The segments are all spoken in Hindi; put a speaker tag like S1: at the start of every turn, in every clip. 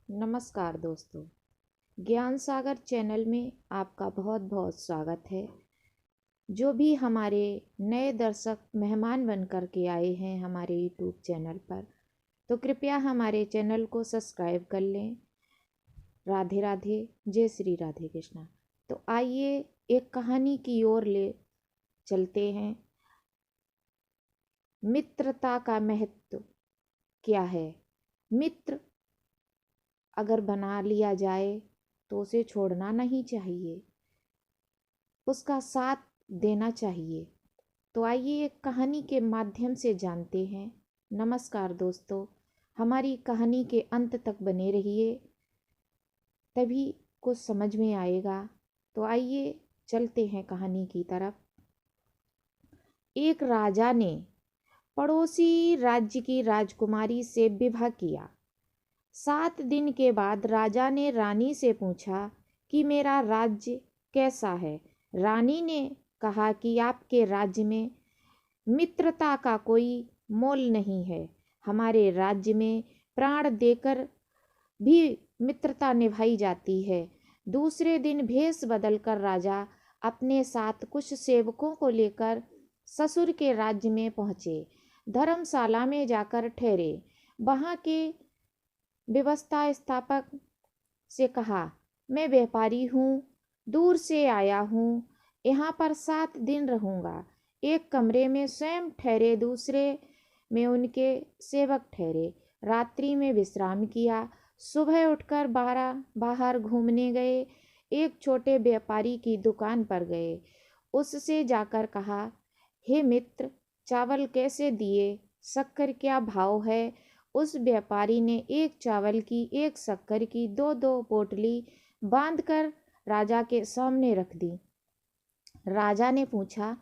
S1: नमस्कार दोस्तों। ज्ञान सागर चैनल में आपका बहुत बहुत स्वागत है। जो भी हमारे नए दर्शक मेहमान बन कर के आए हैं हमारे यूट्यूब चैनल पर, तो कृपया हमारे चैनल को सब्सक्राइब कर लें। राधे राधे, जय श्री राधे कृष्णा। तो आइए एक कहानी की ओर ले चलते हैं। मित्रता का महत्व क्या है? मित्र अगर बना लिया जाए तो उसे छोड़ना नहीं चाहिए, उसका साथ देना चाहिए। तो आइए एक कहानी के माध्यम से जानते हैं। नमस्कार दोस्तों, हमारी कहानी के अंत तक बने रहिए, तभी कुछ समझ में आएगा। तो आइए चलते हैं कहानी की तरफ। एक राजा ने पड़ोसी राज्य की राजकुमारी से विवाह किया। 7 दिन के बाद राजा ने रानी से पूछा कि मेरा राज्य कैसा है। रानी ने कहा कि आपके राज्य में मित्रता का कोई मोल नहीं है। हमारे राज्य में प्राण देकर भी मित्रता निभाई जाती है। दूसरे दिन भेष बदलकर राजा अपने साथ कुछ सेवकों को लेकर ससुर के राज्य में पहुँचे। धर्मशाला में जाकर ठहरे। वहाँ के व्यवस्था स्थापक से कहा, मैं व्यापारी हूँ, दूर से आया हूँ, यहाँ पर 7 दिन रहूँगा। एक कमरे में स्वयं ठहरे, दूसरे में उनके सेवक ठहरे। रात्रि में विश्राम किया। सुबह उठकर बाहर घूमने गए। एक छोटे व्यापारी की दुकान पर गए। उससे जाकर कहा, हे मित्र, चावल कैसे दिए? शक्कर क्या भाव है? उस व्यापारी ने एक चावल की, एक शक्कर की 2-2 पोटली बांधकर राजा के सामने रख दी। राजा ने पूछा,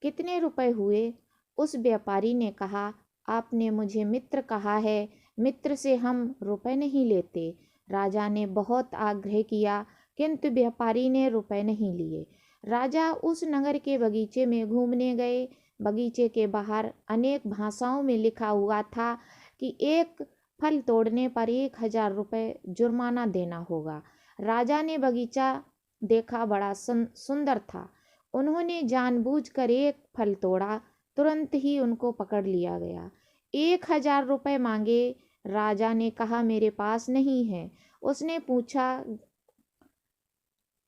S1: कितने रुपए हुए? उस व्यापारी ने कहा, आपने मुझे मित्र कहा है, मित्र से हम रुपए नहीं लेते। राजा ने बहुत आग्रह किया, किंतु व्यापारी ने रुपए नहीं लिए। राजा उस नगर के बगीचे में घूमने गए। बगीचे के बाहर अनेक भाषाओं में लिखा हुआ था कि एक फल तोड़ने पर 1000 रुपये जुर्माना देना होगा। राजा ने बगीचा देखा, बड़ा सुंदर था। उन्होंने जानबूझकर एक फल तोड़ा। तुरंत ही उनको पकड़ लिया गया। 1000 रुपये मांगे। राजा ने कहा, मेरे पास नहीं है।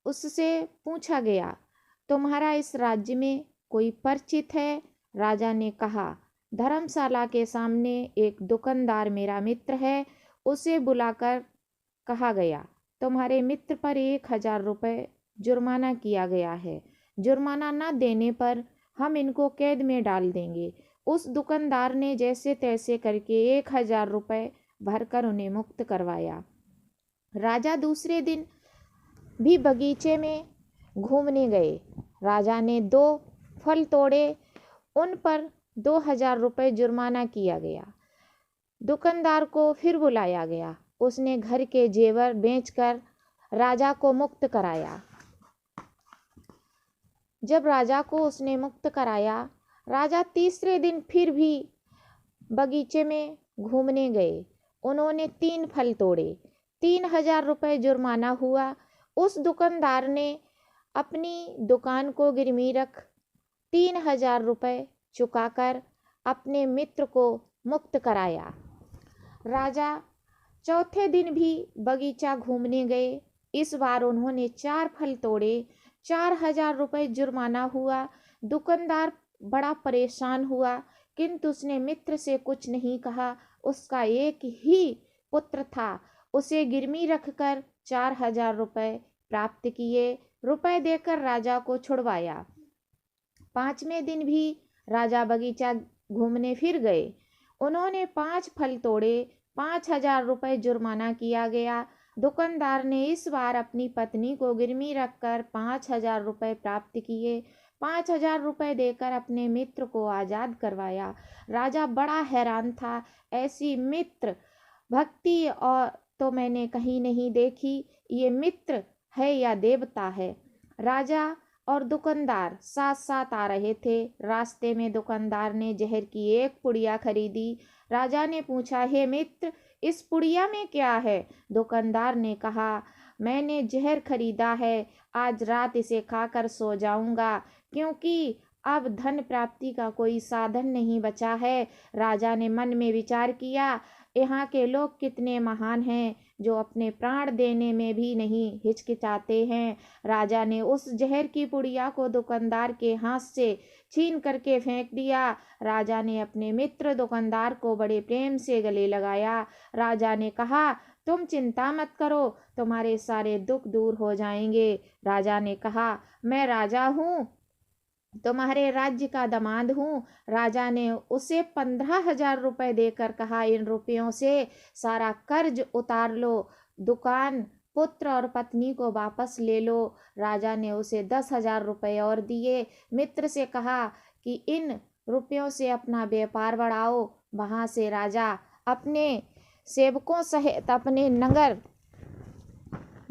S1: उससे पूछा गया, तुम्हारा इस राज्य में कोई परिचित है? राजा ने कहा, धर्मशाला के सामने एक दुकानदार मेरा मित्र है। उसे बुलाकर कहा गया, तुम्हारे मित्र पर 1000 रुपये जुर्माना किया गया है। जुर्माना न देने पर हम इनको कैद में डाल देंगे। उस दुकानदार ने जैसे तैसे करके 1000 रुपये भरकर उन्हें मुक्त करवाया। राजा दूसरे दिन भी बगीचे में घूमने गए। राजा ने 2 फल तोड़े, उन पर 2000 रुपये जुर्माना किया गया। दुकानदार को फिर बुलाया गया। उसने घर के जेवर बेचकर राजा को मुक्त कराया। जब राजा को उसने मुक्त कराया, राजा तीसरे दिन फिर भी बगीचे में घूमने गए। उन्होंने 3 फल तोड़े। 3000 रुपये जुर्माना हुआ। उस दुकानदार ने अपनी दुकान को गिरवी रख 3000 रुपये चुकाकर अपने मित्र को मुक्त कराया। राजा चौथे दिन भी बगीचा घूमने गए। इस बार उन्होंने 4 फल तोड़े। 4000 रुपये जुर्माना हुआ। दुकानदार बड़ा परेशान हुआ, किंतु उसने मित्र से कुछ नहीं कहा। उसका एक ही पुत्र था। उसे गिरवी रखकर 4000 रुपये प्राप्त किए। रुपए देकर राजा को छुड़वाया। 5वें दिन भी राजा बगीचा घूमने फिर गए। उन्होंने 5 फल तोड़े। 5000 रुपये जुर्माना किया गया। दुकानदार ने इस बार अपनी पत्नी को गिरवी रखकर 5000 रुपये प्राप्त किए। 5000 रुपये देकर अपने मित्र को आज़ाद करवाया। राजा बड़ा हैरान था। ऐसी मित्र भक्ति और तो मैंने कहीं नहीं देखी। ये मित्र है या देवता है? राजा और दुकानदार साथ साथ आ रहे थे। रास्ते में दुकानदार ने जहर की एक पुड़िया खरीदी। राजा ने पूछा, हे मित्र, इस पुड़िया में क्या है? दुकानदार ने कहा, मैंने जहर खरीदा है, आज रात इसे खाकर सो जाऊंगा, क्योंकि अब धन प्राप्ति का कोई साधन नहीं बचा है। राजा ने मन में विचार किया, यहाँ के लोग कितने महान हैं, जो अपने प्राण देने में भी नहीं हिचकिचाते हैं। राजा ने उस जहर की पुड़िया को दुकानदार के हाथ से छीन करके फेंक दिया। राजा ने अपने मित्र दुकानदार को बड़े प्रेम से गले लगाया। राजा ने कहा, तुम चिंता मत करो, तुम्हारे सारे दुख दूर हो जाएंगे। राजा ने कहा, मैं राजा हूँ, तुम्हारे राज्य का दामाद हूँ। राजा ने उसे 15,000 रुपये देकर कहा, इन रुपयों से सारा कर्ज उतार लो, दुकान, पुत्र और पत्नी को वापस ले लो। राजा ने उसे 10,000 रुपये और दिए। मित्र से कहा कि इन रुपयों से अपना व्यापार बढ़ाओ। वहाँ से राजा अपने सेवकों सहित अपने नगर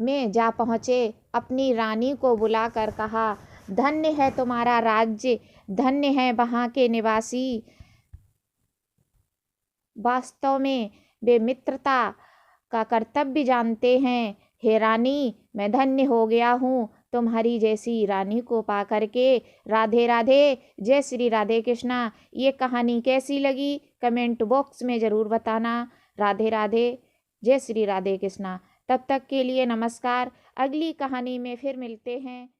S1: में जा पहुँचे। अपनी रानी को बुलाकर कहा, धन्य है तुम्हारा राज्य, धन्य है वहाँ के निवासी, वास्तव में वे मित्रता का कर्तव्य जानते हैं। हे रानी, मैं धन्य हो गया हूँ तुम्हारी जैसी रानी को पा करके। राधे राधे। जय श्री राधे कृष्णा। ये कहानी कैसी लगी कमेंट बॉक्स में ज़रूर बताना। राधे राधे। जय श्री राधे कृष्णा। तब तक के लिए नमस्कार। अगली कहानी में फिर मिलते हैं।